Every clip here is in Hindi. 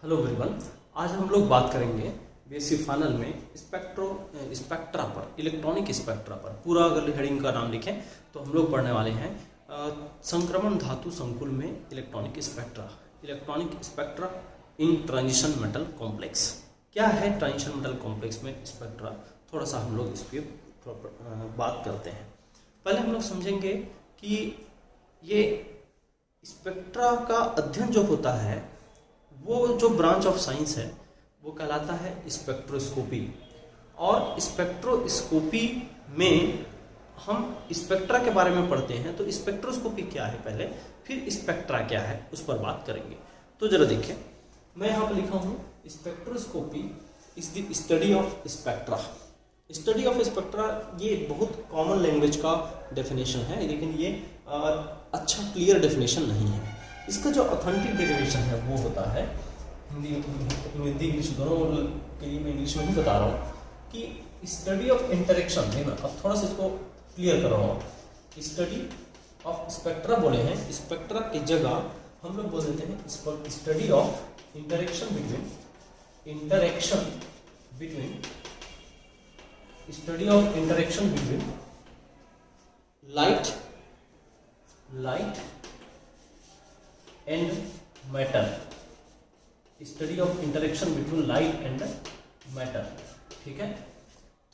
Hello everyone. आज हम लोग बात करेंगे बीएससी फाइनल में स्पेक्ट्रा पर, इलेक्ट्रॉनिक स्पेक्ट्रा पर। पूरा अगर हेडिंग का नाम लिखें तो हम लोग पढ़ने वाले हैं संक्रमण धातु संकुल में इलेक्ट्रॉनिक स्पेक्ट्रा इन ट्रांजिशन मेटल कॉम्प्लेक्स। क्या है ट्रांजिशन मेटल कॉम्प्लेक्स में स्पेक्ट्रा, थोड़ा सा हम लोग इस पर बात करते हैं। पहले हम लोग समझेंगे कि ये स्पेक्ट्रा का अध्ययन जो होता है वो जो ब्रांच ऑफ साइंस है वो कहलाता है स्पेक्ट्रोस्कोपी। और स्पेक्ट्रोस्कोपी में हम स्पेक्ट्रा के बारे में पढ़ते हैं। तो स्पेक्ट्रोस्कोपी क्या है पहले, फिर स्पेक्ट्रा क्या है उस पर बात करेंगे। तो जरा देखिए, मैं यहाँ पर लिखा हूँ spectroscopy is the study of spectra. Study of spectra ये बहुत कॉमन लैंग्वेज का डेफिनेशन है, लेकिन ये अच्छा क्लियर डेफिनेशन नहीं है। इसका जो ऑथेंटिक डेरिवेशन है वो होता है, हिंदी इंग्लिश दोनों के लिए मैं इंग्लिश में ही बता रहा हूँ कि स्टडी ऑफ इंटरेक्शन है ना। अब थोड़ा सा इसको क्लियर कर रहा हूँ। स्टडी ऑफ स्पेक्ट्रा बोले हैं, स्पेक्ट्रा की जगह हम लोग बोल देते हैं study of interaction between light and matter. Study of interaction between light and matter, ठीक है।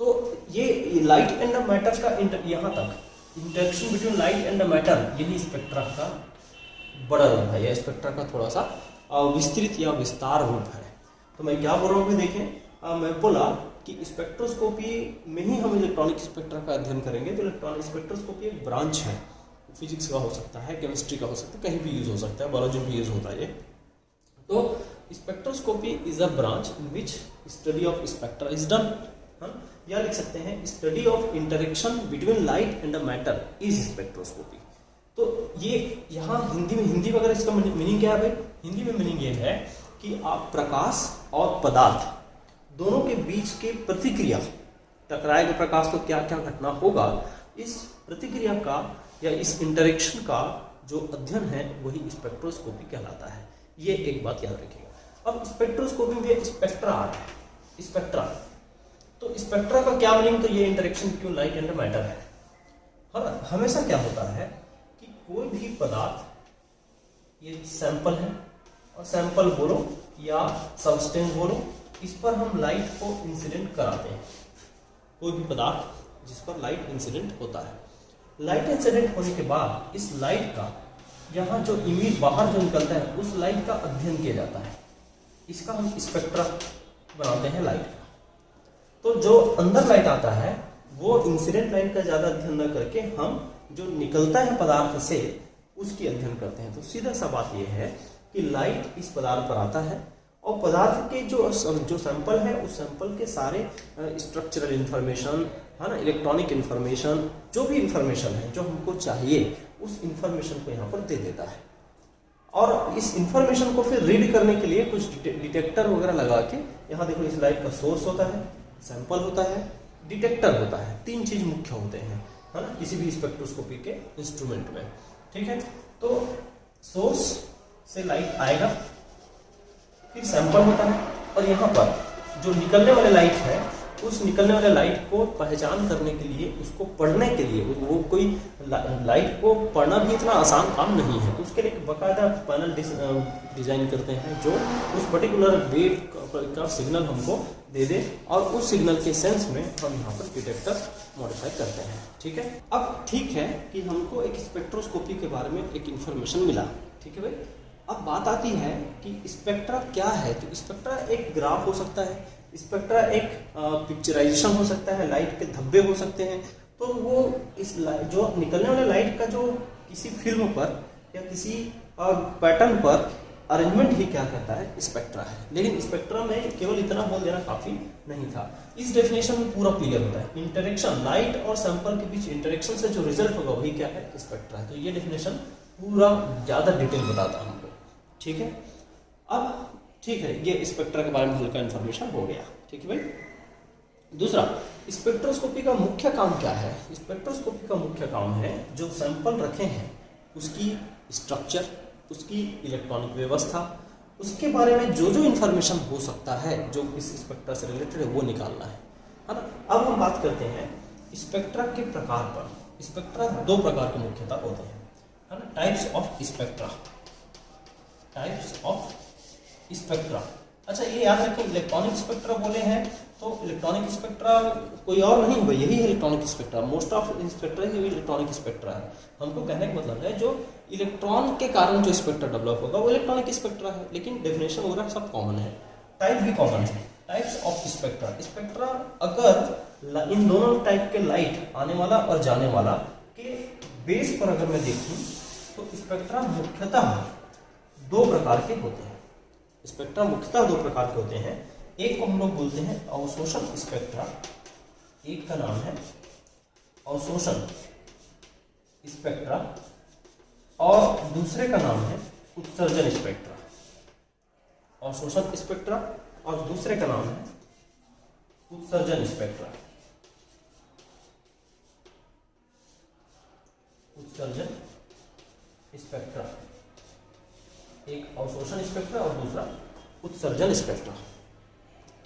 तो ये लाइट एंड मैटर का यहाँ तक interaction between light and matter, यही स्पेक्ट्रा का बड़ा रूप है, या स्पेक्ट्रा का थोड़ा सा विस्तृत या विस्तार रूप है। तो मैं क्या बोल रहा हूँ, देखें मैं बोला कि स्पेक्ट्रोस्कोपी में ही हम इलेक्ट्रॉनिक स्पेक्ट्रा का अध्ययन करेंगे। तो इलेक्ट्रॉनिक स्पेक्ट्रोस्कोपी एक ब्रांच है, फिजिक्स का हो सकता है, केमिस्ट्री का हो सकता है, कहीं भी यूज हो सकता है, बायोलॉजी में भी यूज होता है ये। तो spectroscopy is a branch in which study of spectra is done. या लिख सकते हैं study of interaction between light and matter is spectroscopy. तो ये यहाँ हिंदी वगैरह इसका मीनिंग क्या है भाई? हिंदी में मीनिंग ये है कि आप प्रकाश और पदार्थ दोनों के बीच के प्रतिक्रिया, टकराएगा प्रकाश तो क्या क्या घटना होगा, इस प्रतिक्रिया का या इस इंटरेक्शन का जो अध्ययन है वही स्पेक्ट्रोस्कोपी कहलाता है। ये एक बात याद रखिएगा। अब स्पेक्ट्रोस्कोपी में स्पेक्ट्रा आ रहा है, स्पेक्ट्रा। तो स्पेक्ट्रा का क्या मीनिंग? तो ये interaction between light and matter है। हाँ, हमेशा क्या होता है कि कोई भी पदार्थ, ये सैंपल है और सैंपल बोलो या सब्सटेंस बोलो, इस पर हम लाइट को इंसिडेंट कराते हैं। कोई भी पदार्थ जिस पर लाइट इंसिडेंट होता है, लाइट इंसिडेंट होने के बाद इस लाइट का यहाँ जो इमेज बाहर जो निकलता है उस लाइट का अध्ययन किया जाता है। इसका हम स्पेक्ट्रा बनाते हैं लाइट का। तो जो अंदर लाइट आता है वो इंसिडेंट लाइट का ज्यादा अध्ययन न करके हम जो निकलता है पदार्थ से उसकी अध्ययन करते हैं। तो सीधा सा बात यह है कि लाइट इस पदार्थ पर आता है और पदार्थ के जो सैंपल है उस सैंपल के सारे स्ट्रक्चरल इंफॉर्मेशन है ना, इलेक्ट्रॉनिक इंफॉर्मेशन, जो भी इंफॉर्मेशन है जो हमको चाहिए उस इंफॉर्मेशन को यहाँ पर दे देता है। और इस इंफॉर्मेशन को फिर रीड करने के लिए कुछ डिटेक्टर वगैरह लगा के, यहाँ देखो इस लाइट का सोर्स होता है, सैंपल होता है, डिटेक्टर होता है। तीन चीज मुख्य होते हैं है ना किसी भी स्पेक्ट्रोस्कोपी के इंस्ट्रूमेंट में, ठीक है। तो सोर्स से लाइट आएगा, फिर सैंपल होता है, और यहाँ पर जो निकलने वाले लाइट है उस निकलने वाले लाइट को पहचान करने के लिए, उसको पढ़ने के लिए, वो कोई लाइट को पढ़ना भी इतना आसान काम नहीं है। तो उसके लिए एक बाकायदा पैनल डिजाइन करते हैं जो उस पर्टिकुलर वेव का सिग्नल हमको दे दे, और उस सिग्नल के सेंस में हम यहाँ पर डिटेक्टर मॉडिफाई करते हैं, ठीक है। अब ठीक है कि हमको एक स्पेक्ट्रोस्कोपी के बारे में एक इंफॉर्मेशन मिला, ठीक है भाई। अब बात आती है कि स्पेक्ट्रा क्या है। तो स्पेक्ट्रा एक ग्राफ हो सकता है, स्पेक्ट्रा एक पिक्चराइजेशन हो सकता है, लाइट के धब्बे हो सकते हैं। तो वो इस जो निकलने वाले लाइट का जो किसी फिल्म पर या किसी पैटर्न पर अरेंजमेंट ही क्या करता है, स्पेक्ट्रा है। लेकिन स्पेक्ट्रा में केवल इतना बोल देना काफी नहीं था, इस डेफिनेशन में पूरा क्लियर होता है। इंटरेक्शन, लाइट और सैंपल के बीच इंटरेक्शन से जो रिजल्ट होगा वही क्या है, स्पेक्ट्रा है। तो ये डेफिनेशन पूरा ज्यादा डिटेल बताता है हमको, ठीक है। अब ठीक है, ये स्पेक्ट्रा के बारे में हल्का इन्फॉर्मेशन हो गया, ठीक है भाई। दूसरा, स्पेक्ट्रोस्कोपी का मुख्य काम क्या है? स्पेक्ट्रोस्कोपी का मुख्य काम है जो सैंपल रखे हैं उसकी स्ट्रक्चर, उसकी इलेक्ट्रॉनिक व्यवस्था, उसके बारे में जो जो इन्फॉर्मेशन हो सकता है जो इस स्पेक्ट्रा से रिलेटेड है वो निकालना है ना। अब हम बात करते हैं स्पेक्ट्रा के प्रकार पर। स्पेक्ट्रा दो प्रकार के मुख्यतः होते हैं, है ना। Types of spectra, types of spectra. अच्छा ये याद रखें, इलेक्ट्रॉनिक स्पेक्ट्रा बोले हैं तो इलेक्ट्रॉनिक स्पेक्ट्रा कोई और नहीं होगा, यही है electronic spectra. Most of spectra he electronic spectra है। हमको कहने का मतलब है जो इलेक्ट्रॉन के कारण जो स्पेक्ट्रा डेवलप होगा वो इलेक्ट्रॉनिक स्पेक्ट्रा है, लेकिन डेफिनेशन वगैरह सब कॉमन है, टाइप भी कॉमन है। टाइप्स ऑफ स्पेक्ट्रा, स्पेक्ट्रा अगर इन दोनों टाइप के लाइट आने वाला और जाने वाला के बेस पर अगर मैं देखूं तो स्पेक्ट्रा मुख्यतः दो प्रकार के होते हैं। स्पेक्ट्रा मुख्यतः दो प्रकार के होते हैं। एक को हम लोग बोलते हैं अवशोषण स्पेक्ट्रा, एक का नाम है अवशोषण स्पेक्ट्रा और दूसरे का नाम है उत्सर्जन स्पेक्ट्रा। अवशोषण स्पेक्ट्रा और दूसरे का नाम है उत्सर्जन स्पेक्ट्रा। उत्सर्जन स्पेक्ट्रा, एक अवशोषण स्पेक्ट्रा और दूसरा उत्सर्जन स्पेक्ट्रा,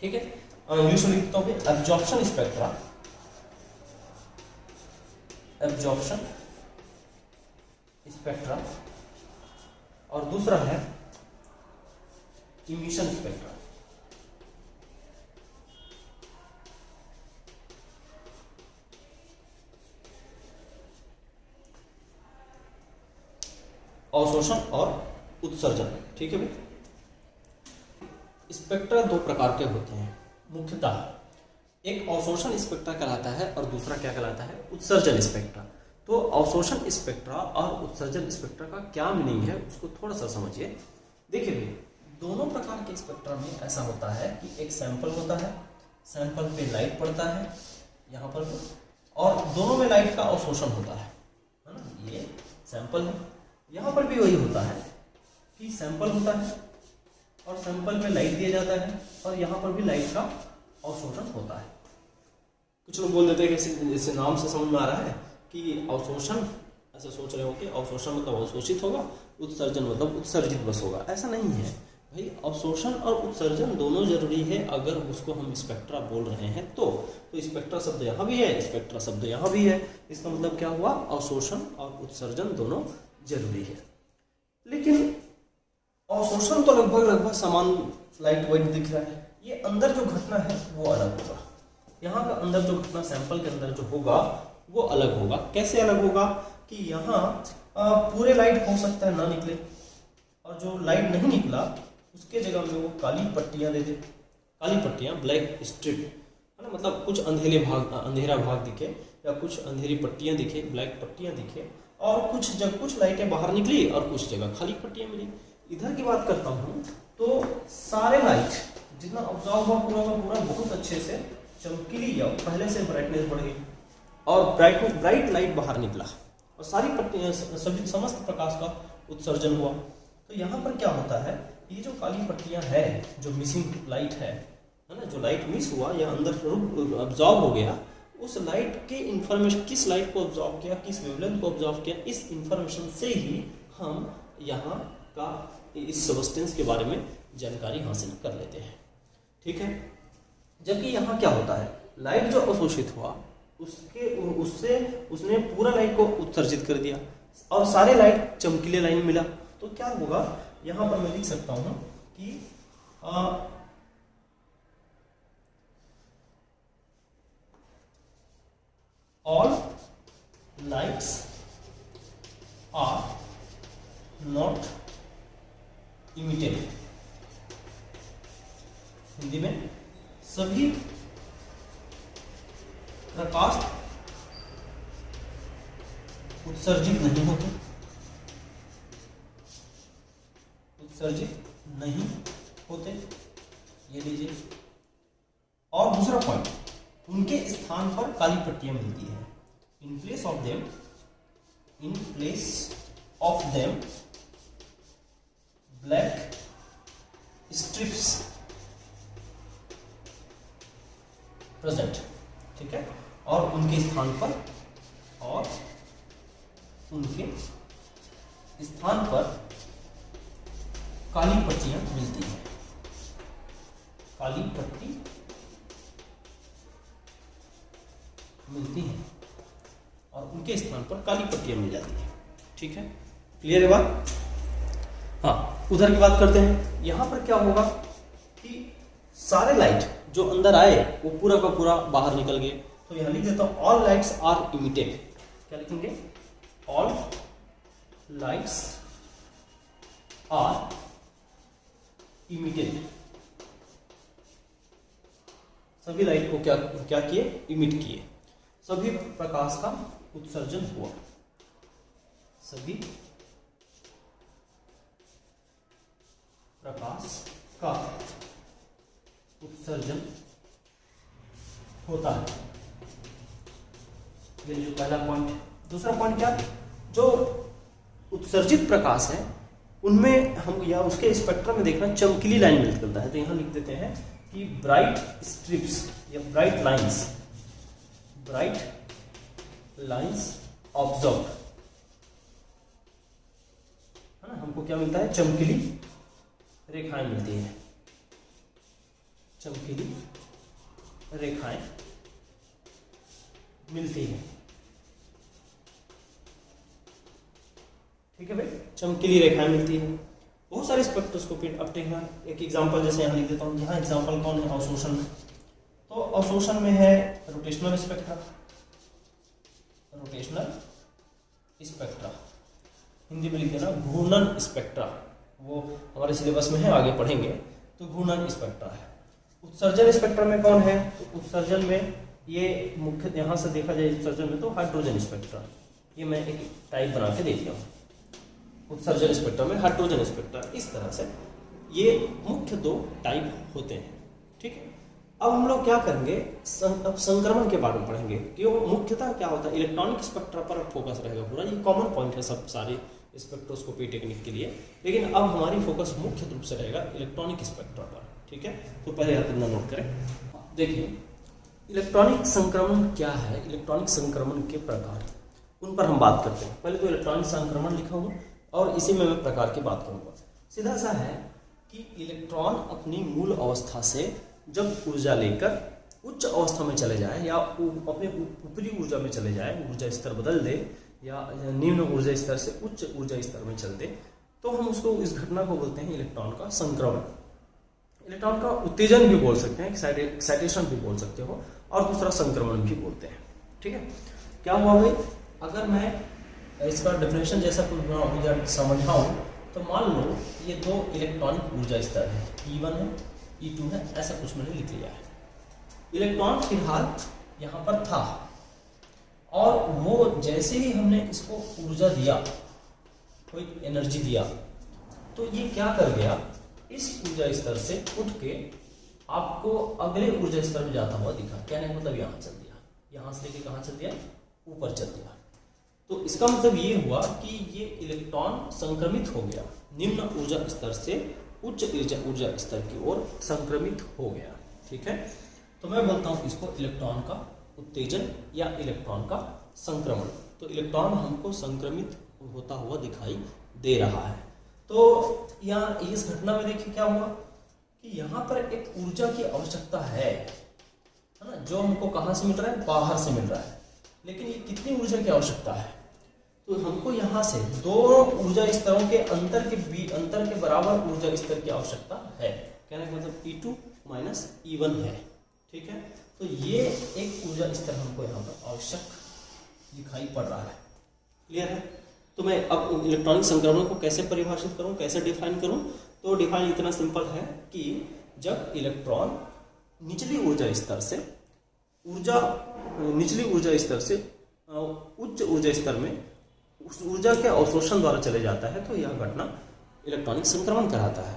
ठीक है। इंग्लिश में लिखता हूं एब्जॉर्प्शन स्पेक्ट्रा, एब्जॉर्प्शन स्पेक्ट्रा और दूसरा है इमिशन स्पेक्ट्रा। अवशोषण और उत्सर्जन, ठीक है भाई। स्पेक्ट्रा दो प्रकार के होते हैं मुख्यतः, एक अवशोषण स्पेक्ट्रा कहलाता है और दूसरा क्या कहलाता है उत्सर्जन स्पेक्ट्रा। तो अवशोषण स्पेक्ट्रा और उत्सर्जन स्पेक्ट्रा का क्या मीनिंग है उसको थोड़ा सा समझिए। देखिए भाई दोनों प्रकार के स्पेक्ट्रा में ऐसा होता है कि एक सैंपल होता है, सैंपल पे लाइट पड़ता है यहाँ पर, और दोनों में लाइट का अवशोषण होता है ना। ये सैंपल है, यहाँ पर भी वही होता है कि सैंपल होता है और सैंपल में लाइट दिया जाता है और यहाँ पर भी लाइट का अवशोषण होता है। कुछ लोग बोल देते हैं कि जैसे नाम से समझ में आ रहा है कि अवशोषण, ऐसा सोच रहे हो कि अवशोषण मतलब अवशोषित होगा, उत्सर्जन मतलब उत्सर्जित बस होगा, ऐसा नहीं है भाई। अवशोषण और उत्सर्जन दोनों जरूरी है अगर उसको हम स्पेक्ट्रा बोल रहे हैं तो स्पेक्ट्रा शब्द यहाँ भी है, स्पेक्ट्रा शब्द यहाँ भी है, इसका मतलब क्या हुआ, अवशोषण और उत्सर्जन दोनों जरूरी है। लेकिन अवशोषण तो लगभग समान लाइट वेट दिख रहा है, ये अंदर जो घटना है वो अलग होगा। यहाँ का अंदर जो घटना सैंपल के अंदर जो होगा वो अलग होगा। कैसे अलग होगा कि यहाँ पूरे लाइट हो सकता है ना निकले, और जो लाइट नहीं निकला उसके जगह में वो काली पट्टियां दे दे, काली पट्टियां, ब्लैक स्ट्रिप, है ना। मतलब कुछ अंधेरा भाग दिखे या कुछ अंधेरी पट्टियां दिखे, ब्लैक पट्टियां दिखे, और कुछ लाइटें बाहर निकली और कुछ जगह खाली पट्टियां मिली। इधर की बात करता हूँ तो सारे लाइट जितना ऑब्जॉर्व हुआ पूरा का पूरा बहुत अच्छे से चमकीली या पहले से ब्राइटनेस बढ़ गई और ब्राइट लाइट बाहर निकला और सारी पट्टियां सभी समस्त प्रकाश का उत्सर्जन हुआ। तो यहाँ पर क्या होता है, ये जो काली पट्टियां है, जो मिसिंग लाइट है ना, जो लाइट मिस हुआ या अंदर ऑब्जॉर्व हो गया, उस लाइट के इंफॉर्मेशन, किस लाइट को ऑब्जॉर्व किया, किस वेवलेंथ को ऑब्जॉर्व किया, इस इंफॉर्मेशन से ही हम यहाँ का इस सब्सटेंस के बारे में जानकारी हासिल कर लेते हैं, ठीक है। जबकि यहाँ क्या होता है, लाइट जो अवशोषित हुआ उसने पूरा लाइट को उत्सर्जित कर दिया और सारे लाइट चमकीले लाइन मिला। तो क्या होगा, यहाँ पर मैं लिख सकता हूँ कि all lights are not emitted. Hindi में सभी प्रकाश उत्सर्जित नहीं होते, उत्सर्जित नहीं होते, ये लीजिए। और दूसरा पॉइंट, उनके स्थान पर काली पट्टियां मिलती है। In place of them black strips present, ठीक है। और उनके स्थान पर काली पट्टियां मिलती हैं, काली पट्टी मिलती हैं और उनके स्थान पर काली पट्टियां मिल जाती हैं। ठीक है, क्लियर है बात? हाँ, उधर की बात करते हैं। यहां पर क्या होगा कि सारे लाइट जो अंदर आए वो पूरा का पूरा बाहर निकल गए। तो यहां लिख देता हूं ऑल लाइट्स आर इमिटेड। क्या लिखेंगे? All lights are emitted. सभी लाइट को क्या क्या किए? इमिट किए। सभी प्रकाश का उत्सर्जन हुआ, सभी प्रकाश का उत्सर्जन होता है। ये जो पहला पॉइंट है। दूसरा पॉइंट क्या? जो उत्सर्जित प्रकाश है उनमें हम या उसके स्पेक्ट्रम में देखना चमकीली लाइन निकलता है। तो यहां लिख देते हैं कि ब्राइट स्ट्रिप्स या ब्राइट लाइंस ऑब्जर्व, है ना। हमको क्या मिलता है? चमकीली रेखाएं मिलती है, चमकीली रेखाएं मिलती है। ठीक है भाई, चमकीली रेखाएं मिलती है। बहुत सारे स्पेक्ट्रोस्कोपी। अब देखना एक एग्जांपल, जैसे यहाँ लिख देता हूँ। यहाँ एग्जांपल कौन है? अवशोषण में। तो अवशोषण में है rotational spectra, rotational spectra, Hindi में लिख देना घूर्णन स्पेक्ट्रा। वो हमारे सिलेबस में है, आगे पढ़ेंगे। तो घूर्णन स्पेक्ट्रा है। उत्सर्जन स्पेक्ट्रम में कौन है? तो उत्सर्जन में ये मुख्य, यहाँ से देखा जाए उत्सर्जन में तो हाइड्रोजन स्पेक्ट्रा। ये मैं एक टाइप बना के दे दिया हूँ। उत्सर्जन स्पेक्ट्रम में हाइड्रोजन स्पेक्ट्रा। इस तरह से ये मुख्य दो टाइप होते हैं। ठीक है, अब हम लोग क्या करेंगे? अब संक्रमण के बारे में पढ़ेंगे कि वो मुख्यतः क्या होता है। इलेक्ट्रॉनिक स्पेक्ट्रा पर फोकस रहेगा पूरा। ये कॉमन पॉइंट है सब सारे स्पेक्ट्रोस्कोपी टेक्निक के लिए। लेकिन अब हमारी फोकस मुख्य रूप से रहेगा इलेक्ट्रॉनिक स्पेक्ट्रा पर। ठीक है, तो पहले आप इतना नोट करें। देखिए, इलेक्ट्रॉनिक संक्रमण क्या है, इलेक्ट्रॉनिक संक्रमण के प्रकार, उन पर हम बात करते हैं। पहले तो इलेक्ट्रॉनिक संक्रमण लिखा हुआ और इसी में मैं प्रकार की बात करूंगा। सीधा सा है कि इलेक्ट्रॉन अपनी मूल अवस्था से जब ऊर्जा लेकर उच्च अवस्था में चले जाए या अपने ऊपरी ऊर्जा में चले जाए, ऊर्जा स्तर बदल दे या निम्न ऊर्जा स्तर से उच्च ऊर्जा स्तर में चल दे, तो हम उसको, इस घटना को बोलते हैं इलेक्ट्रॉन का संक्रमण। इलेक्ट्रॉन का उत्तेजन भी बोल सकते हैं, एक्साइटेशन भी बोल सकते हो, और दूसरा संक्रमण भी बोलते हैं। ठीक है, क्या हुआ भाई? अगर मैं इसका डेफिनेशन जैसा कुछ समझाऊं तो मान लो ये दो इलेक्ट्रॉनिक ऊर्जा स्तर है, E1 है, E2 है, ऐसा कुछ मैंने लिख लिया है। इलेक्ट्रॉन फिलहाल यहाँ पर था और वो जैसे ही हमने इसको ऊर्जा दिया, कोई एनर्जी दिया, तो ये क्या कर गया? इस ऊर्जा स्तर से उठ के आपको अगले ऊर्जा स्तर में जाता हुआ दिखा। कहने का मतलब यहाँ चल दिया, यहाँ से लेके कहाँ चल दिया? ऊपर चल दिया। तो इसका मतलब ये हुआ कि ये इलेक्ट्रॉन संक्रमित हो गया, निम्न ऊर्जा स्तर से उच्च ऊर्जा स्तर की ओर संक्रमित हो गया। ठीक है, तो मैं बोलता हूँ इसको इलेक्ट्रॉन का उत्तेजन या इलेक्ट्रॉन का संक्रमण। तो इलेक्ट्रॉन हमको संक्रमित होता हुआ दिखाई दे रहा है। तो यहाँ इस घटना में देखिए क्या हुआ कि यहाँ पर एक ऊर्जा की आवश्यकता है ना, जो हमको कहाँ से मिल रहा है? बाहर से मिल रहा है। लेकिन ये कितनी ऊर्जा की आवश्यकता है? तो हमको यहाँ से दो ऊर्जा स्तरों के अंतर के बराबर ऊर्जा स्तर की आवश्यकता है। कहने का मतलब E2 माइनस E1 है। ठीक है, तो ये एक ऊर्जा स्तर हमको यहाँ पर आवश्यक दिखाई पड़ रहा है। क्लियर है? तो मैं अब इलेक्ट्रॉनिक संक्रमण को कैसे परिभाषित करूं, कैसे डिफाइन करूं? तो डिफाइन इतना सिंपल है कि जब इलेक्ट्रॉन निचली ऊर्जा स्तर से उच्च ऊर्जा स्तर में उस ऊर्जा के अवशोषण द्वारा चले जाता है, तो यह घटना इलेक्ट्रॉनिक संक्रमण कहलाता है।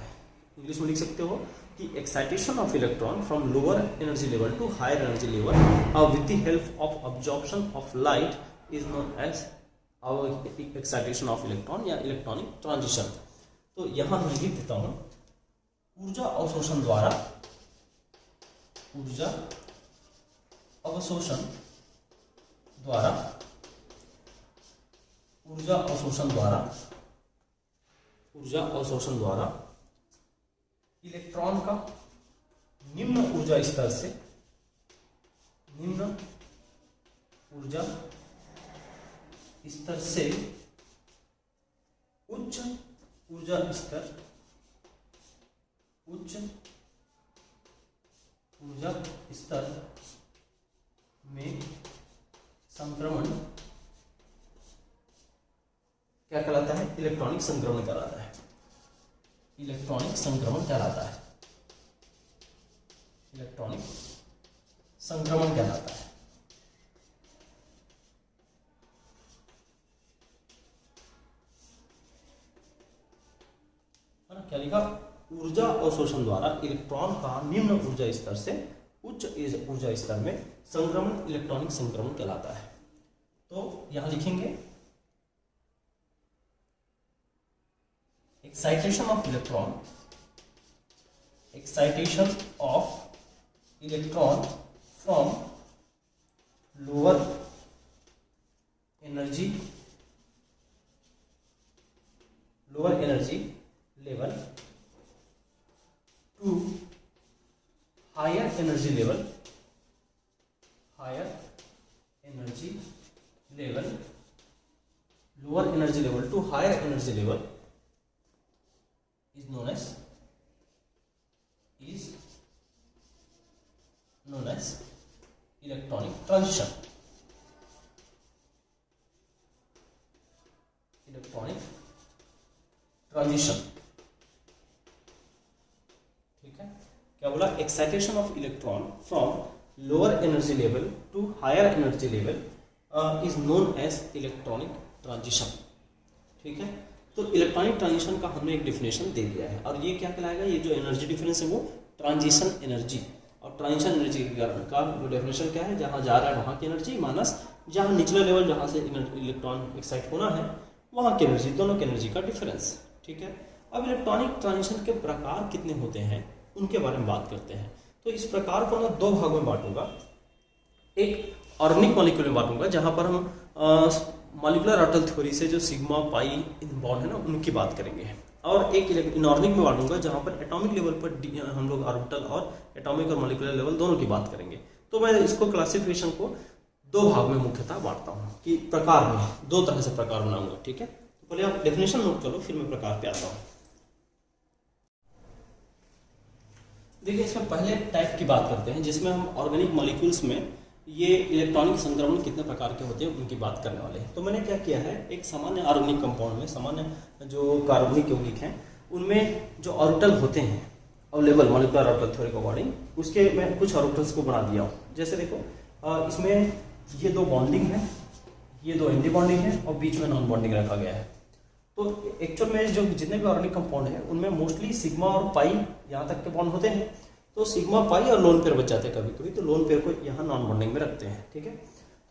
इंग्लिश में लिख सकते हो कि excitation of electron from lower energy level to higher energy level with the help of absorption of light is known as excitation of electron या इलेक्ट्रॉनिक ट्रांजिशन। तो यहां मैं लिख देता हूं ऊर्जा अवशोषण द्वारा इलेक्ट्रॉन का निम्न ऊर्जा स्तर से उच्च ऊर्जा स्तर में संक्रमण क्या कहलाता है? इलेक्ट्रॉनिक संक्रमण कहलाता है। इलेक्ट्रॉनिक संक्रमण कहलाता है। इलेक्ट्रॉनिक संक्रमण कहलाता है। क्या लिखा? ऊर्जा अवशोषण द्वारा इलेक्ट्रॉन का निम्न ऊर्जा स्तर से उच्च ऊर्जा स्तर में संक्रमण इलेक्ट्रॉनिक संक्रमण कहलाता है। तो यहां लिखेंगे excitation of electron from lower energy level to higher energy level lower energy level to higher energy level is known as electronic transition. ठीक है, क्या बोला? Excitation of electron from lower energy level to higher energy level is known as electronic transition. ठीक है, तो इलेक्ट्रॉनिक ट्रांजिशन का हमने एक डिफिनेशन दे दिया है, और ये क्या कहलाएगा? ये जो एनर्जी डिफरेंस है वो ट्रांजिशन एनर्जी, और ट्रांजिशन एनर्जी का जो डेफिनेशन क्या है? जहाँ जा रहा है वहाँ की एनर्जी माइनस जहाँ निचला लेवल जहाँ से इलेक्ट्रॉन एक्साइट होना है वहाँ की एनर्जी, दोनों की एनर्जी का डिफरेंस। ठीक है, अब इलेक्ट्रॉनिक ट्रांजिशन के प्रकार कितने होते हैं उनके बारे में बात करते हैं। तो इस प्रकार को मैं दो भाग में बांटूंगा। एक ऑर्गेनिक मॉलिक्यूल में बांटूंगा जहां पर हम मॉलिक्यूलर ऑर्बिटल थ्योरी से जो सिग्मा पाई बॉन्ड है ना उनकी बात करेंगे, और एक इनऑर्गेनिक में बांटूंगा जहां पर एटॉमिक लेवल पर हम लोग ऑर्बिटल और एटॉमिक और मॉलिक्यूलर लेवल दोनों की बात करेंगे। तो मैं इसको क्लासिफिकेशन को दो भाग में मुख्यतः बांटता हूँ कि प्रकार में दो तरह से प्रकार बनाऊंगा। ठीक है, तो पहले आप डेफिनेशन नोट करो, फिर मैं प्रकार पे आता हूँ। देखिए, इसमें पहले टाइप की बात करते हैं जिसमें हम ऑर्गेनिक मॉलिक्यूल्स में ये इलेक्ट्रॉनिक संक्रमण कितने प्रकार के होते हैं उनकी बात करने वाले हैं। तो मैंने क्या किया है, एक सामान्य ऑर्गेनिक कंपाउंड में सामान्य जो कार्बनिक यौगिक हैं उनमें जो ऑर्बिटल होते हैं अवेलेबल मॉलिक्यूलर ऑर्बिटल थ्योरी के अकॉर्डिंग, उसके मैं कुछ ऑर्बिटल्स को बना दिया हूँ। जैसे देखो इसमें ये दो बॉन्डिंग है, ये दो एंटी बॉन्डिंग है, और बीच में नॉन बॉन्डिंग रखा गया है। तो एक्चुअल में जो जितने भी ऑर्गेनिक कंपाउंड है उनमें मोस्टली सिग्मा और पाई यहाँ तक के बॉन्ड होते हैं। तो सिग्मा पाई और लोन पेयर बच जाते हैं कभी कभी, तो लोन पेयर को यहाँ नॉन बॉन्डिंग में रखते हैं। ठीक है,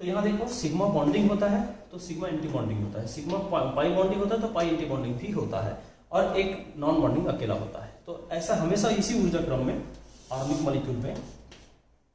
तो यहाँ देखो सिग्मा बॉन्डिंग होता है तो सिग्मा एंटी बॉन्डिंग होता है, सिग्मा पाई बॉन्डिंग होता है तो पाई एंटी बॉन्डिंग भी होता है, और एक नॉन बॉन्डिंग अकेला होता है। तो ऐसा हमेशा इसी ऊर्जा क्रम में ऑर्गेनिक मॉलिक्यूल में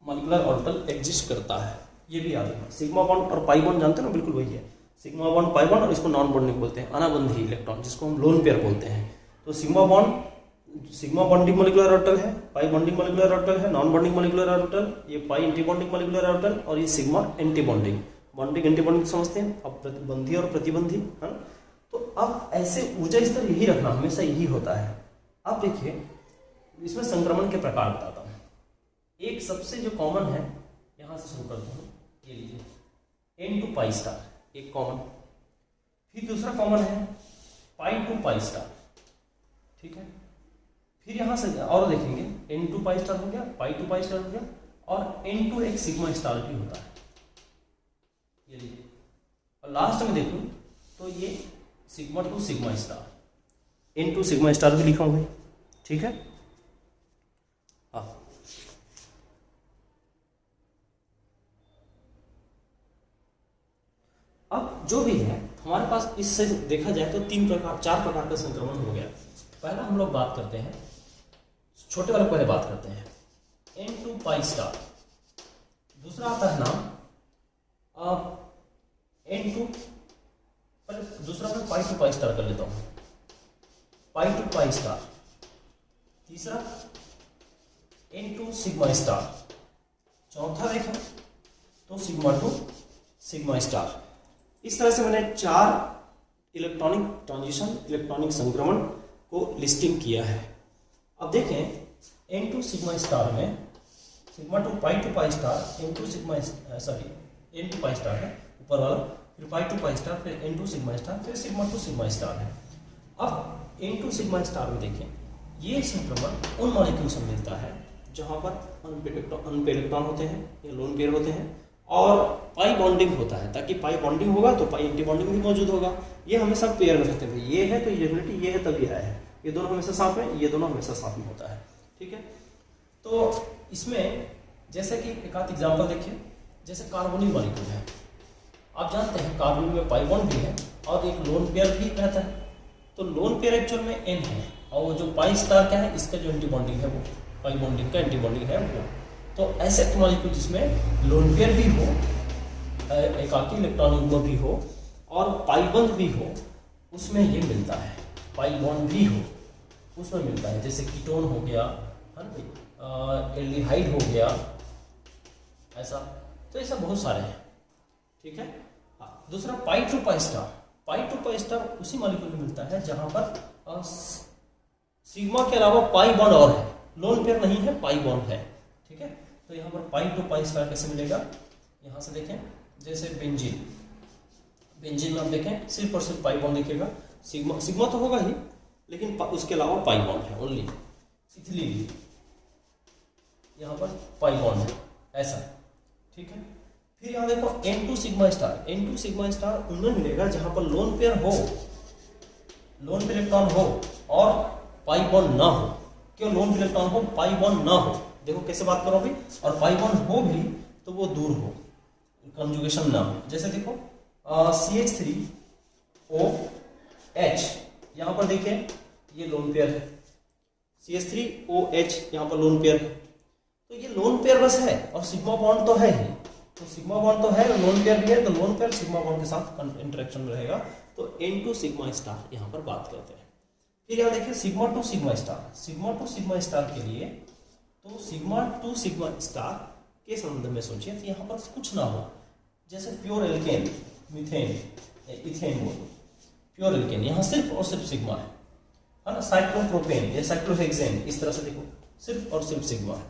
मॉलिक्यूलर ऑर्बिटल एग्जिस्ट करता है। ये भी याद रखना, सिग्मा बॉन्ड और पाई बॉन्ड जानते हैं ना, बिल्कुल वही है सिग्मा बॉन्ड पाई बॉन्ड, और इसको नॉन बॉन्डिंग बोलते हैं, अनाबंधी इलेक्ट्रॉन जिसको हम लोन पेयर बोलते हैं। तो सिग्मा बॉन्डिंग मॉलिक्यूलर ऑर्बिटल है, पाई बॉन्डिंग मॉलिक्यूलर ऑर्बिटल है, नॉन बॉन्डिंग मॉलिक्यूलर ऑर्बिटल, ये पाई एंटी बॉन्डिंग मॉलिक्यूलर ऑर्बिटल, और ये sigma anti bonding. Bonding anti bonding समझते हैं अब, बंधी और प्रतिबंधी है ना। तो अब ऐसे ऊर्जा स्तर यही रखना, हमेशा यही होता है। अब देखिए इसमें संक्रमण के प्रकार बताता हूँ। एक सबसे जो कॉमन है, यहाँ से शुरू करता हूँ, ये लीजिए N टू पाई स्टार एक कॉमन, फिर दूसरा कॉमन है पाई टू पाई स्टार। ठीक है, फिर यहां से और देखेंगे N टू पाई स्टार हो गया, पाई टू पाई स्टार हो गया, और N टू एक सिग्मा स्टार भी होता है, ये लीजिए। और लास्ट में देखूं तो ये sigma to sigma star, N to sigma star भी लिखा हुआ है। ठीक है, हाँ अब जो भी है हमारे पास इससे देखा जाए तो चार प्रकार का संक्रमण हो गया। पहला हम लोग बात करते हैं छोटे वाले, पहले बात करते हैं N टू पाई स्टार। दूसरा आता है नाम N टू, दूसरा मैं पाई टू पाई स्टार कर लेता हूं, पाई टू पाई स्टार। तीसरा N2 सिग्मा स्टार, चौथा देखें तो सिग्मा 2 सिग्मा स्टार। इस तरह से मैंने 4 इलेक्ट्रॉनिक ट्रांजिशन, इलेक्ट्रॉनिक संक्रमण को लिस्टिंग किया है। अब देखें N2 सिग्मा स्टार में sigma 2 pi to pi star, N2 sigma N2 pi star है ऊपर वाला, फिर पाई टू पाई स्टार, फिर N2 सिग्मा स्टार, फिर सिग्मा 2 सिग्मा स्टार है। अब N2 सिग्मा स्टार में देखें ये संक्रमण उन मॉलिक्यूल से मिलता है जहां पर अनपेयर इलेक्ट्रॉन होते हैं या लोन पेयर होते हैं और पाई बॉन्डिंग होता है, ताकि पाई बॉन्डिंग होगा तो पाई एंटी बॉन्डिंग भी मौजूद होगा। ये हमेशा पेयर में रहते हैं, ये है तो ये यूनिटी, ये है तब यह है, ये दोनों हमेशा साथ में, ये दोनों हमेशा साथ में होता है। ठीक है, तो इसमें जैसे कि एक आध एग्जाम्पल देखिए, जैसे कार्बोनिल मॉलिक्यूल है, आप जानते हैं कार्बोनिल में पाई बॉन्ड भी है और एक लोन पेयर भी रहता है। तो लोन पेयर एक्चुअल में N है और वो जो पाई स्टार क्या है, इसका जो एंटी बॉन्डिंग है वो पाई बॉन्डिंग का एंटी बॉन्डिंग है वो। तो ऐसे मॉलिक्यूल जिसमें लोन पेयर भी हो, एकाकी इलेक्ट्रॉन युग्म भी हो और पाई बंध भी हो, उसमें ये मिलता है। पाई बॉन्ड भी हो उसमें मिलता है, जैसे कीटोन हो गया, है ना, एल्डिहाइड हो गया, ऐसा। तो ऐसा बहुत सारे हैं। ठीक है, दूसरा pi to pi star, pi to pi star उसी मॉलिक्यूल में मिलता है जहां पर सिग्मा के अलावा पाई बॉन्ड और है, लोन पेयर नहीं है, पाई बॉन्ड है। ठीक है, तो यहाँ पर पाई टू पाई स्टार कैसे मिलेगा, यहाँ से देखें, जैसे बेंजीन, बेंजीन में आप देखें सिर्फ और सिर्फ पाई बॉन्ड दिखेगा, सिग्मा सिग्मा तो होगा ही लेकिन उसके अलावा पाई बॉन्ड है ओनली। इथिलीन यहाँ पर पाई बॉन्ड है, ऐसा। ठीक है, फिर यहाँ देखो N2 sigma star, N2 sigma star उनमें मिलेगा जहां पर लोन पेयर हो, लोन पेयर इलेक्ट्रॉन हो और पाई बॉन्ड ना हो। क्यों लोन पेयर इलेक्ट्रॉन हो, पाई बॉन्ड ना हो, देखो कैसे बात करो अभी, और पाई बॉन्ड हो भी तो वो दूर हो, कंजुगेशन ना हो। जैसे देखो CH3OH, यहाँ पर देखिए ये लोन पेयर है, CH3OH यहाँ पर लोन पेयर है, तो ये लोन पेयर बस है और सिग्मा बॉन्ड तो है ही, तो सिग्मा बॉन्ड तो है, लोन पेयर भी है, तो लोन पेयर सिग्मा बॉन्ड के साथ इंटरेक्शन में रहेगा। तो N2 सिग्मा स्टार यहाँ पर बात करते हैं। फिर यहाँ देखिए sigma 2 sigma star, sigma 2 sigma star के लिए तो सिग्मा 2 सिग्मा स्टार के संबंध में सोचिए तो यहाँ पर कुछ ना हो, जैसे pure alkane, methane, ethane, pure alkane, यहाँ सिर्फ और सिर्फ सिग्मा है ना, साइक्लोप्रोपेन या साइक्लोहेक्सेन, इस तरह से देखो सिर्फ और सिर्फ सिग्मा है।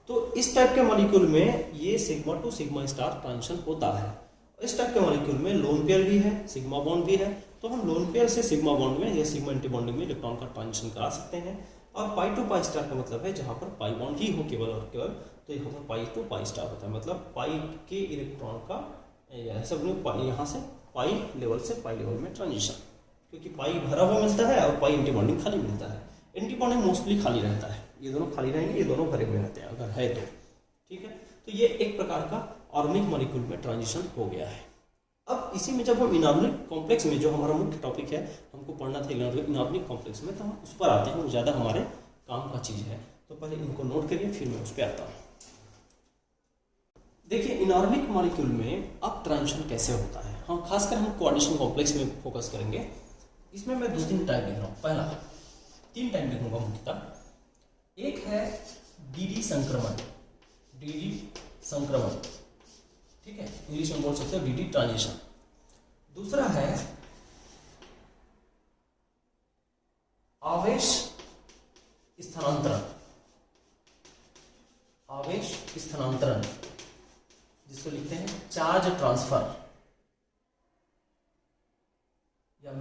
तो इस टाइप के मॉलिक्यूल में ये सिग्मा 2 सिग्मा स्टार ट्रांजिशन होता है। इस टाइप के मॉलिक्यूल में लोन पेयर भी है, सिग्मा बॉन्ड भी है, तो हम लोन पेयर से सिग्मा बॉन्ड में या सिग्मा एंटी बॉन्डिंग में इलेक्ट्रॉन का ट्रांजिशन करा सकते हैं। और पाई टू पाई स्टार का मतलब है जहां पर पाई बॉन्ड ही हो केवल और केवल, तो यहाँ पर पाई टू पाई स्टार होता है, मतलब पाई के इलेक्ट्रॉन का यहाँ से पाई लेवल से पाई लेवल में ट्रांजिशन, क्योंकि पाई भरा हुआ मिलता है और पाई एंटी बॉन्डिंग खाली मिलता है। एंटी बॉन्डिंग मोस्टली खाली रहता है, ये दोनों खाली रहेंगे, ये दोनों भरे हुए रहते हैं अगर है तो। ठीक है, तो ये एक प्रकार का ऑर्गेनिक मॉलिक्यूल में ट्रांजिशन हो गया है। अब इसी में जब हम इनऑर्गेनिक कॉम्प्लेक्स में, जो हमारा मुख्य टॉपिक है, हमको पढ़ना था इनऑर्गेनिक कॉम्प्लेक्स में, तो हम उस पर आते हैं, वो ज़्यादा हमारे काम का चीज़ है। तो पहले इनको नोट करिए, फिर मैं उस पर आता हूँ। देखिए इनऑर्गेनिक मॉलिक्यूल में अब ट्रांजिशन कैसे होता है, हम खासकर हम कोऑर्डिनेशन कॉम्प्लेक्स में फोकस करेंगे। इसमें मैं 2-3 टाइप लिख रहा हूँ, पहला 3 टाइप लिखूंगा मुख्यतः। एक है DD संक्रमण, DD संक्रमण, ठीक है, इंग्लिश में बोल सकते हो DD ट्रांजिशन। दूसरा है आवेश स्थानांतरण, आवेश स्थानांतरण जिसको लिखते हैं चार्ज ट्रांसफर या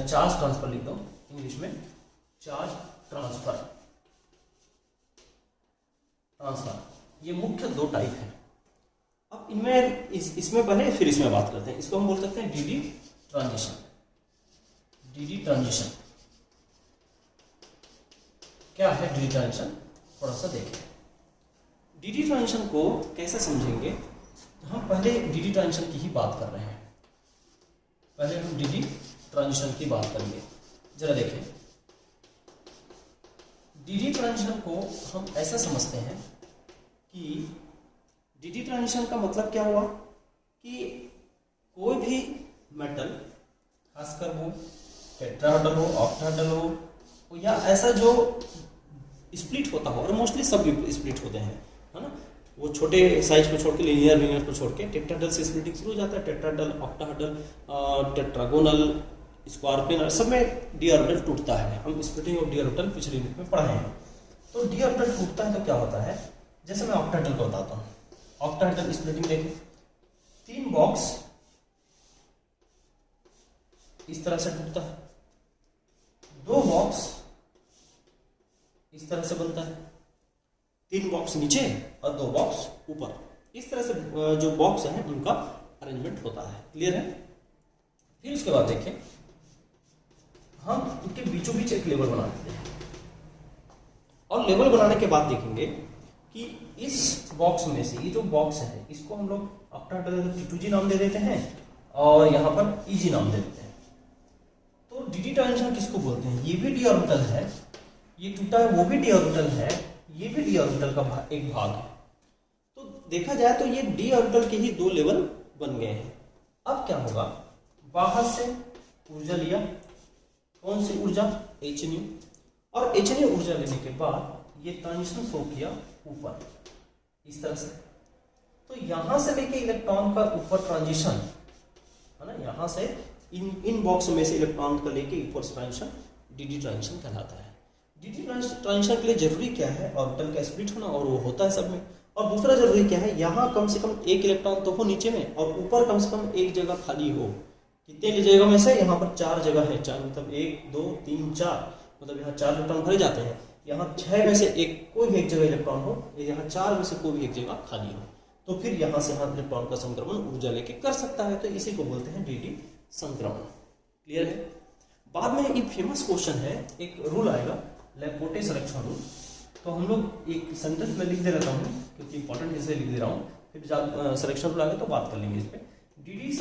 चार्ज ट्रांसफर लिख दो इंग्लिश में, चार्ज ट्रांसफर, ये मुख्य 2 टाइप है। अब इनमें इसमें पहले फिर इसमें बात करते हैं। इसको हम बोल सकते हैं DD ट्रांजिशन। DD ट्रांजिशन क्या है, DD ट्रांजिशन थोड़ा सा देखें। DD ट्रांजिशन को कैसे समझेंगे, तो हम पहले DD ट्रांजिशन की ही बात कर रहे हैं, पहले हम DD ट्रांजिशन की बात करेंगे। जरा देखें, DD ट्रांजिशन को हम ऐसा समझते हैं कि DD ट्रांजिशन का मतलब क्या हुआ कि कोई भी मेटल, खासकर वो टेट्राहेड्रल हो, ऑक्टाहेड्रल हो, या ऐसा जो स्प्लिट होता हो, और मोस्टली सब स्प्लिट होते हैं, है ना। वो छोटे साइज को छोड़ के, लीनियर को छोड़ के टेट्राहेड्रल से स्प्लिटिंग शुरू हो जाता है। टेट्राहेड्रल, ऑक्टाहेड्रल, टेट्रागोनल, स्क्वार्पिन, सब में डी ऑर्बिटल टूटता है। हम स्प्लिटिंग ऑफ डी ऑर्बिटल पिछले यूनिट में पढ़े हैं। तो डी ऑर्बिटल टूटता है तो क्या होता है, जैसे मैं ऑक्टाहेड्रल को बताता हूँ। ऑक्टाहेड्रल स्प्लिटिंग देखें, 3 बॉक्स इस तरह से टूटता है, 2 बॉक्स इस तरह से बनता है, 3 बॉक्स नीचे और 2 बॉक्स ऊपर, इस तरह से जो बॉक्स हैं उनका अरेंजमेंट होता है। क्लियर है। फिर उसके बाद देखें, हम इनके बीचों बीच एक लेवल बना देते हैं, और लेवल बनाने के बाद देखेंगे कि इस बॉक्स में से, ये जो बॉक्स है इसको हम लोग ऑक्टाहेड्रल T2G नाम दे देते हैं, और यहाँ पर EG नाम दे देते हैं। तो डी ट्रांजिशन किसको बोलते हैं, ये भी डी ऑर्बिटल है, ये टूटा है वो भी डी ऑर्बिटल है, ये भी डी ऑर्बिटल का एक भाग है। तो देखा जाए तो ये डी ऑर्बिटल के ही 2 लेवल बन गए हैं। अब क्या होगा, बाहर से ऊर्जा लिया, कौन सी ऊर्जा, hν, और hν ऊर्जा लेने के बाद ये ट्रांजिशन शो किया ऊपर इस तरह से। तो यहां से लेके इलेक्ट्रॉन का ऊपर ट्रांजिशन, है ना, यहां से इन बॉक्स में से इलेक्ट्रॉन का लेके ऊपर ट्रांजिशन डी ट्रांजिशन कहलाता है। डी ट्रांजिशन के लिए जरूरी क्या है, ऑर्बिटल का स्प्लिट होना, और वो होता है सब में। और दूसरा जरूरी क्या है, यहाँ कम से कम एक इलेक्ट्रॉन तो हो नीचे में, और ऊपर कम से कम एक जगह खाली हो। कितने जगह में से, यहाँ पर 4 जगह है, 4 मतलब 1 2 3 4, मतलब यहाँ 4 इलेक्ट्रॉन भरे जाते हैं। यहाँ 6 में से एक कोई भी एक जगह इलेक्ट्रॉन हो, यहाँ 4 में से कोई भी एक जगह खाली हो, तो फिर यहाँ से यहाँ इलेक्ट्रॉन का संक्रमण ऊर्जा लेके कर सकता है। तो इसी को बोलते हैं डी संक्रमण। क्लियर है। बाद में एक फेमस क्वेश्चन है, एक रूल आएगा, लैपोटे सिलेक्शन रूल। तो हम लोग एक सेंटेंस में लिख दे रहा हूँ, क्योंकि इंपॉर्टेंट इसलिए लिख दे रहा हूँ, फिर जब सिलेक्शन रूल आएगा तो बात कर लेंगे इस पर। डी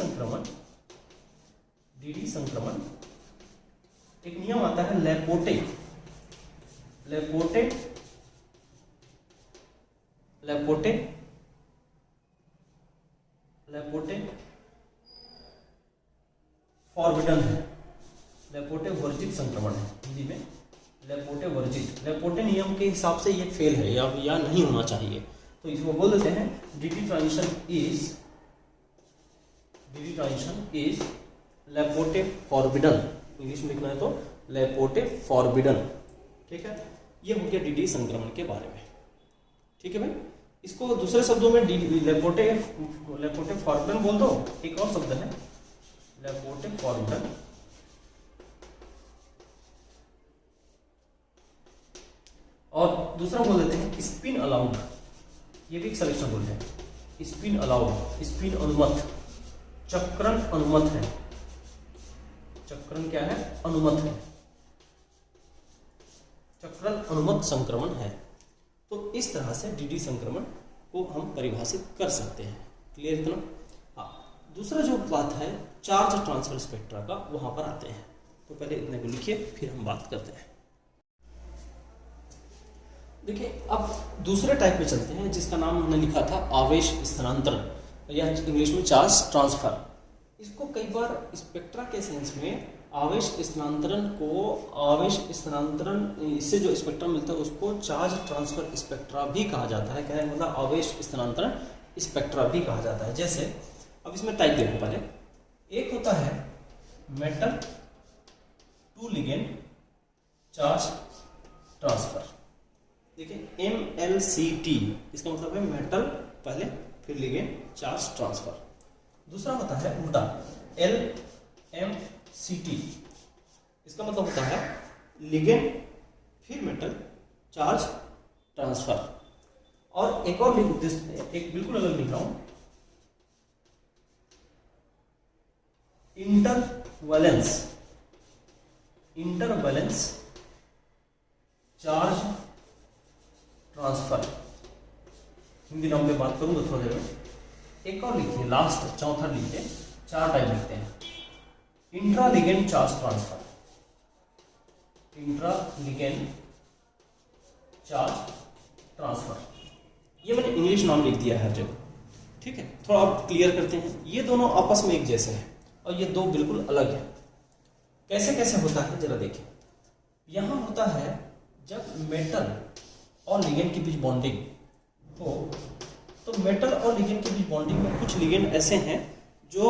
संक्रमण एक नियम आता है, लैपोटे फॉरबिडन है, लैपोटे वर्जित संक्रमण है हिंदी में, लैपोटे वर्जित। लैपोटे नियम के हिसाब से ये फेल है या नहीं होना चाहिए, तो इसको बोल देते हैं D transition is Laporte forbidden. English में लिखना है तो लैपोटे फॉरबिडन। ठीक है, ये हो गया डी संक्रमण के बारे में। ठीक है भाई, इसको दूसरे शब्दों में लैपोटे फॉरबिडन बोल दो। एक और शब्द है लैपोटे फॉरबिडन, और दूसरा बोल देते हैं स्पिन अलाउड। ये भी एक सिलेक्शन बोलते हैं, स्पिन अलाउड, स्पिन अनुमत, चक्रण अनुमत है। चक्रण क्या है, अनुमत है, चक्रण अनुमत संक्रमण है। तो इस तरह से डी संक्रमण को हम परिभाषित कर सकते हैं। क्लियर इतना। हाँ, दूसरा जो बात है चार्ज ट्रांसफर स्पेक्ट्रा का, वहां पर आते हैं। तो पहले इतने को लिखिए, फिर हम बात करते हैं। देखिए, अब दूसरे टाइप में चलते हैं, जिसका नाम हमने लिखा था आवेश स्थानांतरण, या इंग्लिश में चार्ज ट्रांसफर। इसको कई बार स्पेक्ट्रा के सेंस में आवेश स्थानांतरण इससे जो स्पेक्ट्रम मिलता है उसको चार्ज ट्रांसफर स्पेक्ट्रा भी कहा जाता है। कहने मतलब आवेश स्थानांतरण स्पेक्ट्रा भी कहा जाता है। जैसे अब इसमें टाइप देखो पहले, एक होता है metal to ligand charge transfer. देखिए MLCT, इसका मतलब है मेटल पहले फिर लिगेंड चार्ज ट्रांसफर। दूसरा होता है उल्टा LMCT, इसका मतलब होता है लिगेंड फिर मेटल चार्ज ट्रांसफर। और एक और एक बिल्कुल अलग लिख रहा हूं, इंटरवैलेंस चार्ज ट्रांसफर। हिंदी नाम में बात करूंगा थोड़ी देर में। एक और लिखिए, लास्ट चौथा लिखिए, 4 टाइप लिखते हैं। इंट्रालिगेंड चार्ज ट्रांसफर, इंट्रालिगेंड चार्ज ट्रांसफर, ये मैंने इंग्लिश नाम लिख दिया है हर जगह। ठीक है, थोड़ा और क्लियर करते हैं। ये दोनों आपस में एक जैसे हैं और ये दो बिल्कुल अलग है। कैसे कैसे होता है जरा देखिए। यहां होता है जब मेटल और लिगेंड के बीच बॉन्डिंग हो, तो मेटल और लिगेंड के बीच बॉन्डिंग में कुछ लिगेंड ऐसे हैं जो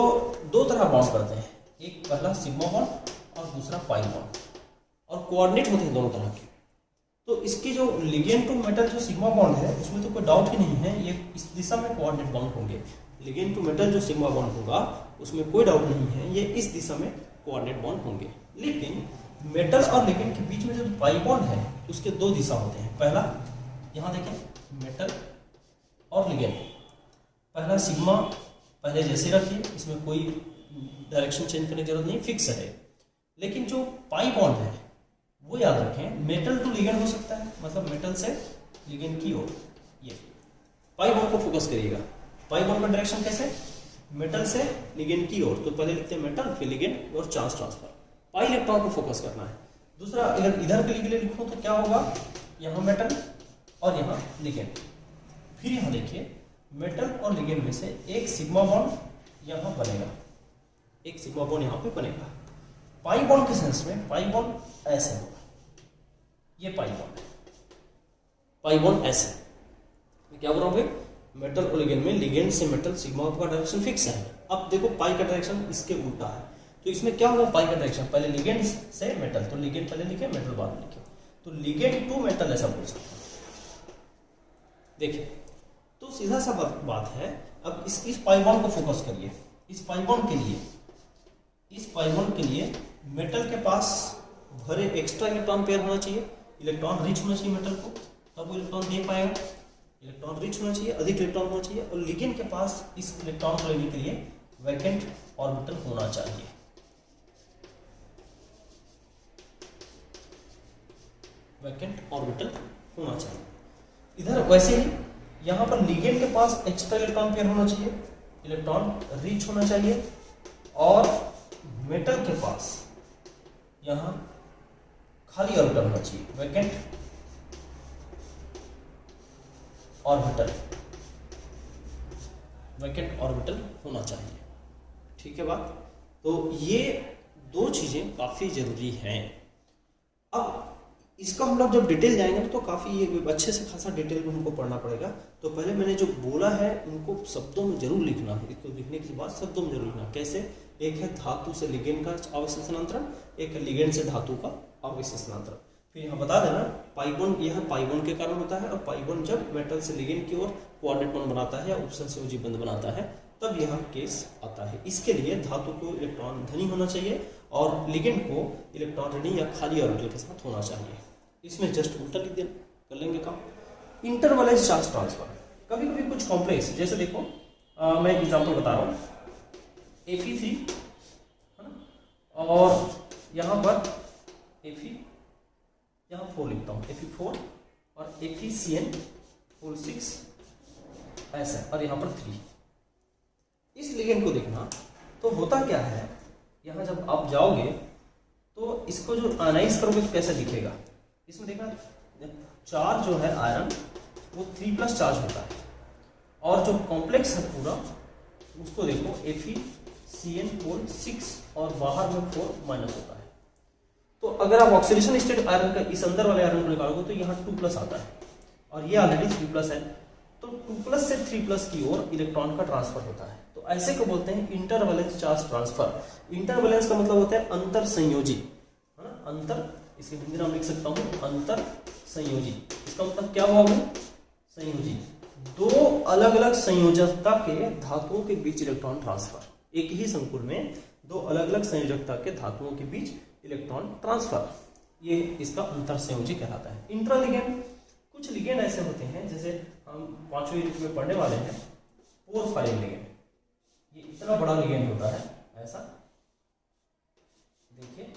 दो तरह बॉन्ड करते हैं, एक पहला सिग्मा बॉन्ड और दूसरा पाई बॉन्ड, और कोऑर्डिनेट होते हैं दोनों तरह के। तो इसकी जो लिगेंड टू मेटल जो सिग्मा बॉन्ड है उसमें तो कोई डाउट ही नहीं है, ये इस दिशा में कोऑर्डिनेट बॉन्ड होंगे। लिगेंड टू मेटल जो सिग्मा बॉन्ड होगा उसमें कोई डाउट नहीं है, ये इस दिशा में कोऑर्डिनेट बॉन्ड होंगे। लेकिन मेटल और लिगेंड के बीच में जो पाई बॉन्ड है उसके दो दिशा होते हैं। पहला यहाँ देखें, मेटल और लिगेंड, पहला सिग्मा पहले जैसे रखिए, इसमें कोई डायरेक्शन चेंज करने की जरूरत नहीं, फिक्स है। लेकिन जो पाई बॉन्ड है वो याद रखें, मेटल टू लिगेंड हो सकता है, मतलब मेटल से लिगेंड की ओर। ये पाई बॉन्ड को फोकस करिएगा, पाई बॉन्ड का डायरेक्शन कैसे, मेटल से लिगेंड की ओर। तो पहले लिखते हैं मेटल, फिर लिगेंड और चार्ज ट्रांसफर। पाई इलेक्ट्रॉन को फोकस करना है। दूसरा, अगर इधर के लिए लिखूं तो क्या होगा, यहाँ मेटल और यहाँ लिगेंड। फिर यहाँ देखिए, मेटल और लिगेंड में से एक सिग्मा बॉन्ड यहाँ बनेगा, एक सिग्मा बॉन्ड यहाँ पे बनेगा। पाई बॉन्ड के सेंस में पाई बॉन्ड ऐसे होगा, ये पाई बॉन्ड है, पाई बॉन्ड ऐसे। मैं क्या बोल रहा हूँ, मेटल और लिगेंड में लिगेंड से मेटल सिग्मा का डायरेक्शन फिक्स है। अब देखो पाई का डायरेक्शन इसके उल्टा है, तो इसमें क्या होगा, पाई का डायरेक्शन पहले लिगेंड से मेटल, तो लिगेंड पहले लिखे मेटल बाद में लिखे, तो लिगेंड टू मेटल ऐसा बोल सकते हैं। देखिए तो सीधा सा बात है। अब इस पाई बॉन्ड को फोकस करिए। इस पाई बॉन्ड के लिए, इस पाई बॉन्ड के लिए मेटल के पास भरे एक्स्ट्रा इलेक्ट्रॉन पेयर होना चाहिए, इलेक्ट्रॉन रिच होना चाहिए मेटल को, तब वो इलेक्ट्रॉन दे पाएगा। इलेक्ट्रॉन रिच होना चाहिए, अधिक इलेक्ट्रॉन होना चाहिए, और लिगेंड के पास इस इलेक्ट्रॉन को लेने के लिए वैकेंट ऑर्बिटल होना चाहिए। वैकेंट ऑर्बिटल होना चाहिए। इधर वैसे ही यहाँ पर लिगेंड के पास एक्स्ट्रा इलेक्ट्रॉन पेयर होना चाहिए, इलेक्ट्रॉन रिच होना चाहिए, और मेटल के पास यहाँ खाली ऑर्बिटल होना चाहिए, वैकेंट ऑर्बिटल, वैकेंट ऑर्बिटल होना चाहिए। ठीक है बात। तो ये दो चीजें काफी जरूरी हैं। अब इसका हम लोग जब डिटेल जाएंगे तो काफी ये अच्छे से खासा डिटेल में हमको पढ़ना पड़ेगा। तो पहले मैंने जो बोला है उनको शब्दों में जरूर लिखना है, इसको लिखने के बाद शब्दों में जरूर लिखना। कैसे, एक है धातु से लिगेंड का आवेश स्थानांतरण, एक है लिगेंड से धातु का आवेश स्थानांतरण। फिर यहाँ बता देना पाई बॉन्ड, यह पाई बॉन्ड के कारण होता है, और पाई बॉन्ड जब मेटल से लिगेंड की ओर कोऑर्डिनेट बॉन्ड बनाता है या उपसंयोजी बंध बनाता है तब यह केस आता है। इसके लिए धातु को इलेक्ट्रॉन धनी होना चाहिए और लिगेंड को इलेक्ट्रॉन ऋणी या खाली ऑर्बिटल के साथ होना चाहिए। इसमें जस्ट उल्टा लिख देना, कर लेंगे काम। इंटरवैलेंस चार्ज ट्रांसफर, कभी कभी कुछ कॉम्प्लेक्स, जैसे देखो मैं एग्जांपल बता रहा हूँ, Fe3 है ना, और यहाँ पर Fe यहाँ 4 लिखता हूँ, Fe4 और FeCN6 ऐसा, और यहाँ पर 3। इस लिगेंड को देखना तो होता क्या है, यहाँ जब आप जाओगे तो इसको जो आयनाइज करोगे तो कैसे दिखेगा, इसमें देखना चार्ज जो है आयरन वो 3+ चार्ज होता है, और जो कॉम्प्लेक्स है पूरा उसको देखो FeCN6 और बाहर में 4- होता है। तो अगर आप ऑक्सीडेशन स्टेट आयरन का इस अंदर वाले आयरन को निकालोगे तो यहाँ 2+ आता है, और ये ऑलरेडी 3+ है, तो 2+ से 3+ की ओर इलेक्ट्रॉन का ट्रांसफर होता है। तो ऐसे को बोलते हैं इंटरवैलेंस चार्ज ट्रांसफर। इंटरवैलेंस का मतलब होता है अंतर संयोजी, है ना, अंतर, इसके हिंदी नाम लिख सकता हूँ अंतर संयोजी। इसका मतलब क्या हुआ, संयोजी, दो अलग अलग संयोजकता के धातुओं के बीच इलेक्ट्रॉन ट्रांसफर। एक ही संकुल में दो अलग अलग संयोजकता के धातुओं के बीच इलेक्ट्रॉन ट्रांसफर, ये इसका अंतर संयोजी कहलाता है। इंट्रालिगेंड, कुछ लिगेंड ऐसे होते हैं जैसे हम 5वीं यूनिट में पढ़ने वाले हैं, पोरफायरिन लिगेंड। ये इतना बड़ा लिगेंड होता है ऐसा, देखिए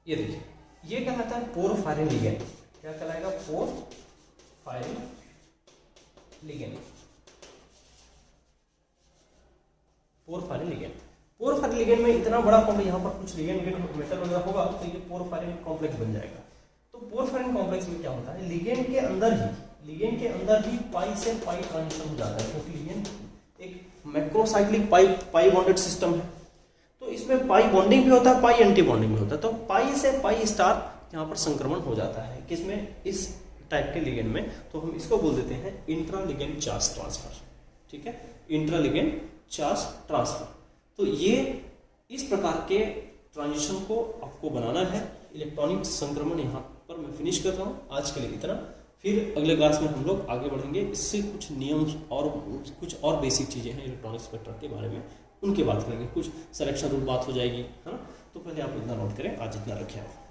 ये देखिए, ये कहलाता है पोरफायरिन लिगेंड। क्या कहलाएगा? Porphyrin ligand. Porphyrin ligand, porphyrin ligand में इतना बड़ा कॉम्प्लेक्स, यहाँ पर कुछ लिगेंड मेटल वगैरह होगा तो ये पोरफायरिन कॉम्प्लेक्स बन जाएगा। तो पोरफायरिन कॉम्प्लेक्स में क्या होता है, लिगेंड के अंदर ही पाई से पाई ट्रांजिशन हो जाता है, क्योंकि लिगेंड एक मैक्रोसाइक्लिक पाई बॉन्डेड सिस्टम है। तो इसमें पाई बॉन्डिंग भी होता है, पाई एंटी बॉन्डिंग भी होता है। तो पाई से पाई स्टार यहाँ पर संक्रमण हो जाता है, किसमें? इस टाइप के लिगेंड में। तो हम इसको बोल देते हैं इंट्रा लिगेंड चार्ज ट्रांसफर। ठीक है, इंट्रा लिगेंड चार्ज ट्रांसफर। तो ये इस प्रकार के ट्रांजिशन को आपको बनाना है। इलेक्ट्रॉनिक संक्रमण यहाँ पर मैं फिनिश कर रहा हूँ, आज के लिए इतना। फिर अगले क्लास में हम लोग आगे बढ़ेंगे, इससे कुछ नियम और कुछ और बेसिक चीज़ें हैं इलेक्ट्रॉनिक स्पेक्ट्रा के बारे में, उनकी बात करेंगे। कुछ सिलेक्शन रूल बात हो जाएगी, है ना। तो पहले आप इतना नोट करें, आज इतना रखें आप।